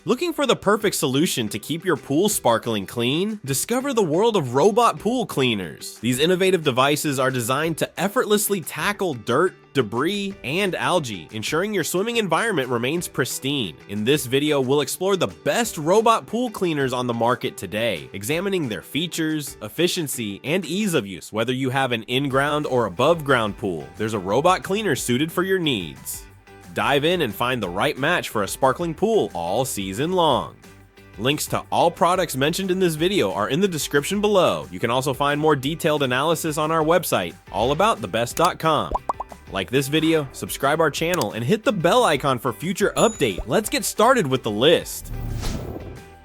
Looking for the perfect solution to keep your pool sparkling clean? Discover the world of robot pool cleaners. These innovative devices are designed to effortlessly tackle dirt, debris, and algae, ensuring your swimming environment remains pristine. In this video, we'll explore the best robot pool cleaners on the market today, examining their features, efficiency, and ease of use. Whether you have an in-ground or above-ground pool, there's a robot cleaner suited for your needs. Dive in and find the right match for a sparkling pool all season long. Links to all products mentioned in this video are in the description below. You can also find more detailed analysis on our website, allaboutthebest.com. Like this video, subscribe our channel, and hit the bell icon for future update. Let's get started with the list.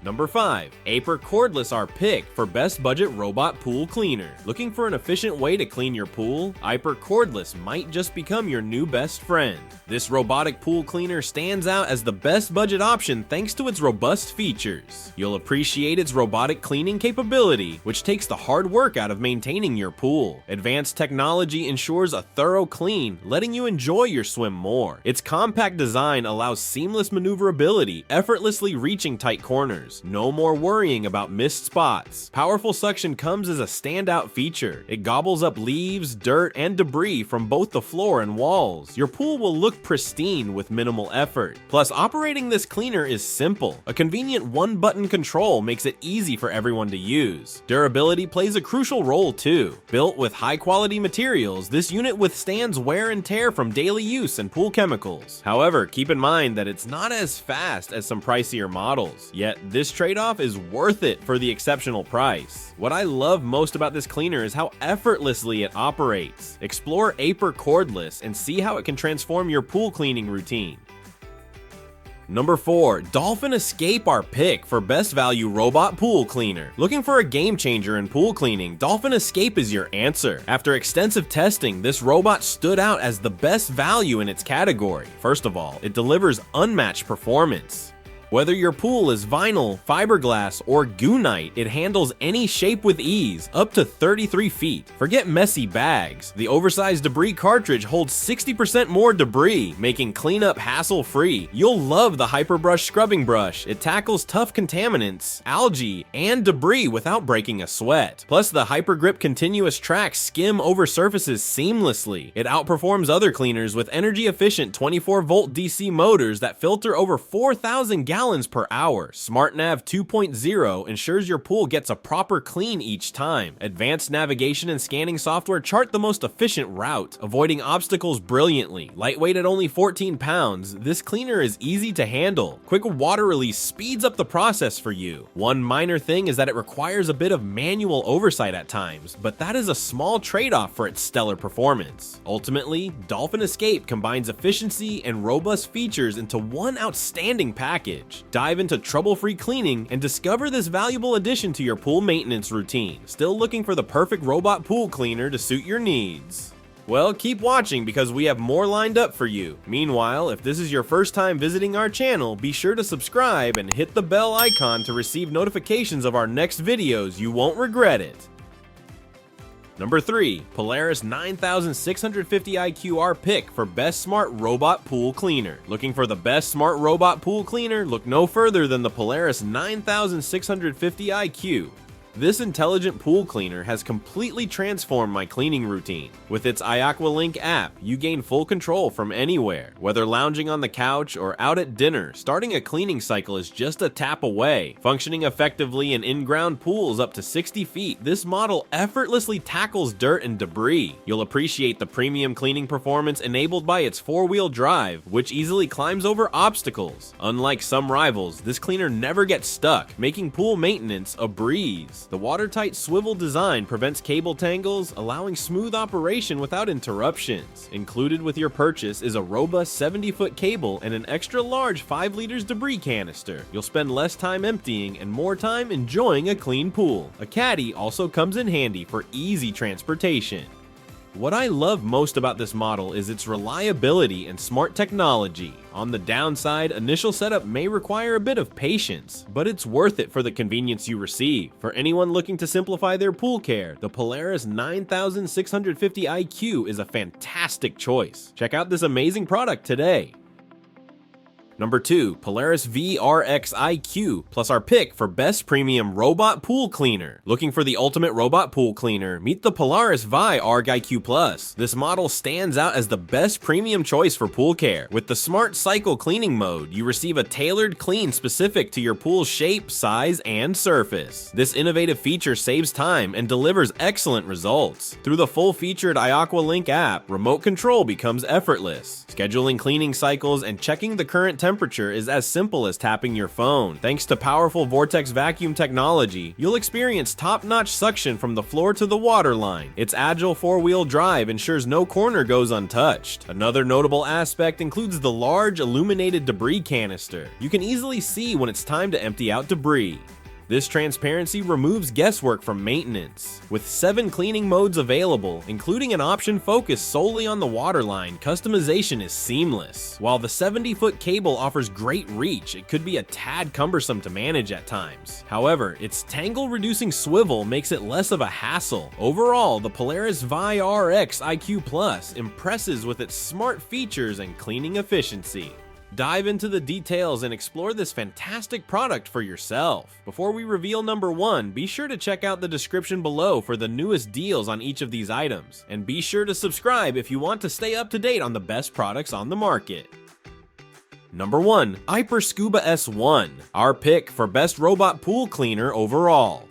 Number 5. AIPER Cordless, our pick for best budget robot pool cleaner. Looking for an efficient way to clean your pool? AIPER Cordless might just become your new best friend. This robotic pool cleaner stands out as the best budget option thanks to its robust features. You'll appreciate its robotic cleaning capability, which takes the hard work out of maintaining your pool. Advanced technology ensures a thorough clean, letting you enjoy your swim more. Its compact design allows seamless maneuverability, effortlessly reaching tight corners. No more worrying about missed spots. Powerful suction comes as a standout feature. It gobbles up leaves, dirt, and debris from both the floor and walls. Your pool will look pristine with minimal effort. Plus, operating this cleaner is simple. A convenient one-button control makes it easy for everyone to use. Durability plays a crucial role too. Built with high-quality materials, this unit withstands wear and tear from daily use and pool chemicals. However, keep in mind that it's not as fast as some pricier models. Yet, this trade-off is worth it for the exceptional price. What I love most about this cleaner is how effortlessly it operates. Explore AIPER Cordless and see how it can transform your pool cleaning routine. Number 4. Dolphin Escape, our pick for best value robot pool cleaner. Looking for a game changer in pool cleaning? Dolphin Escape is your answer. After extensive testing, this robot stood out as the best value in its category. First of all, it delivers unmatched performance. Whether your pool is vinyl, fiberglass, or goonite, it handles any shape with ease, up to 33 feet. Forget messy bags. The oversized debris cartridge holds 60% more debris, making cleanup hassle-free. You'll love the HyperBrush scrubbing brush. It tackles tough contaminants, algae, and debris without breaking a sweat. Plus, the HyperGrip continuous tracks skim over surfaces seamlessly. It outperforms other cleaners with energy-efficient 24-volt DC motors that filter over 4,000 gallons per hour. SmartNav 2.0 ensures your pool gets a proper clean each time. Advanced navigation and scanning software chart the most efficient route, avoiding obstacles brilliantly. Lightweight at only 14 pounds, this cleaner is easy to handle. Quick water release speeds up the process for you. One minor thing is that it requires a bit of manual oversight at times, but that is a small trade-off for its stellar performance. Ultimately, Dolphin Escape combines efficiency and robust features into one outstanding package. Dive into trouble-free cleaning and discover this valuable addition to your pool maintenance routine. Still looking for the perfect robot pool cleaner to suit your needs? Well, keep watching because we have more lined up for you. Meanwhile, if this is your first time visiting our channel, be sure to subscribe and hit the bell icon to receive notifications of our next videos. You won't regret it. Number 3. Polaris 9650 IQ, our pick for best smart robot pool cleaner. Looking for the best smart robot pool cleaner? Look no further than the Polaris 9650 IQ. This intelligent pool cleaner has completely transformed my cleaning routine. With its iAqualink app, you gain full control from anywhere. Whether lounging on the couch or out at dinner, starting a cleaning cycle is just a tap away. Functioning effectively in in-ground pools up to 60 feet, this model effortlessly tackles dirt and debris. You'll appreciate the premium cleaning performance enabled by its 4-wheel drive, which easily climbs over obstacles. Unlike some rivals, this cleaner never gets stuck, making pool maintenance a breeze. The watertight swivel design prevents cable tangles, allowing smooth operation without interruptions. Included with your purchase is a robust 70-foot cable and an extra large 5 liters debris canister. You'll spend less time emptying and more time enjoying a clean pool. A caddy also comes in handy for easy transportation. What I love most about this model is its reliability and smart technology. On the downside, initial setup may require a bit of patience, but it's worth it for the convenience you receive. For anyone looking to simplify their pool care, the Polaris 9650 IQ is a fantastic choice. Check out this amazing product today. Number 2, Polaris VRX IQ, plus our pick for best premium robot pool cleaner. Looking for the ultimate robot pool cleaner? Meet the Polaris Vi ARG IQ Plus. This model stands out as the best premium choice for pool care. With the Smart Cycle cleaning mode, you receive a tailored clean specific to your pool's shape, size, and surface. This innovative feature saves time and delivers excellent results. Through the full-featured iAquaLink app, remote control becomes effortless. Scheduling cleaning cycles and checking the current temperature is as simple as tapping your phone. Thanks to powerful Vortex vacuum technology, you'll experience top-notch suction from the floor to the water line. Its agile four-wheel drive ensures no corner goes untouched. Another notable aspect includes the large illuminated debris canister. You can easily see when it's time to empty out debris. This transparency removes guesswork from maintenance. With 7 cleaning modes available, including an option focused solely on the waterline, customization is seamless. While the 70-foot cable offers great reach, it could be a tad cumbersome to manage at times. However, its tangle-reducing swivel makes it less of a hassle. Overall, the Polaris Vi RX IQ Plus impresses with its smart features and cleaning efficiency. Dive into the details and explore this fantastic product for yourself. Before we reveal number 1, be sure to check out the description below for the newest deals on each of these items. And be sure to subscribe if you want to stay up to date on the best products on the market. Number 1, AIPER Scuba S1, our pick for best robot pool cleaner overall.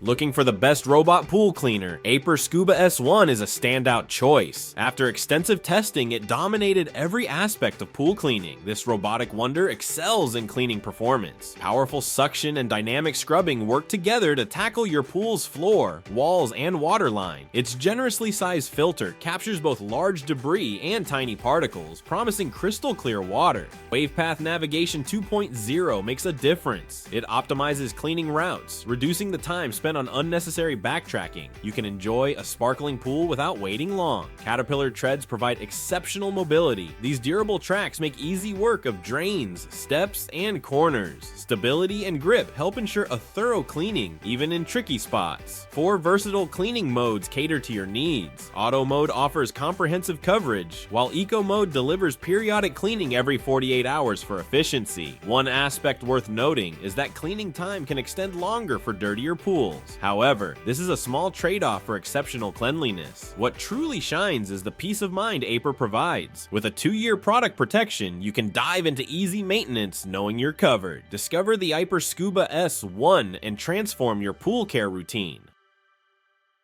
Looking for the best robot pool cleaner, AIPER Scuba S1 is a standout choice. After extensive testing, it dominated every aspect of pool cleaning. This robotic wonder excels in cleaning performance. Powerful suction and dynamic scrubbing work together to tackle your pool's floor, walls, and waterline. Its generously sized filter captures both large debris and tiny particles, promising crystal clear water. WavePath Navigation 2.0 makes a difference. It optimizes cleaning routes, reducing the time spent on unnecessary backtracking. You can enjoy a sparkling pool without waiting long. Caterpillar treads provide exceptional mobility. These durable tracks make easy work of drains, steps, and corners. Stability and grip help ensure a thorough cleaning, even in tricky spots. 4 versatile cleaning modes cater to your needs. Auto mode offers comprehensive coverage, while Eco mode delivers periodic cleaning every 48 hours for efficiency. One aspect worth noting is that cleaning time can extend longer for dirtier pools. However, this is a small trade-off for exceptional cleanliness. What truly shines is the peace of mind AIPER provides. With a 2-year product protection, you can dive into easy maintenance knowing you're covered. Discover the AIPER Scuba S1 and transform your pool care routine.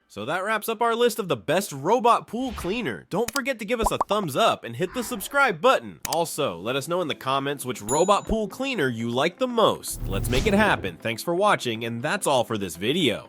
So that wraps up our list of the best robot pool cleaner. Don't forget to give us a thumbs up and hit the subscribe button. Also, let us know in the comments which robot pool cleaner you like the most. Let's make it happen. Thanks for watching, and that's all for this video.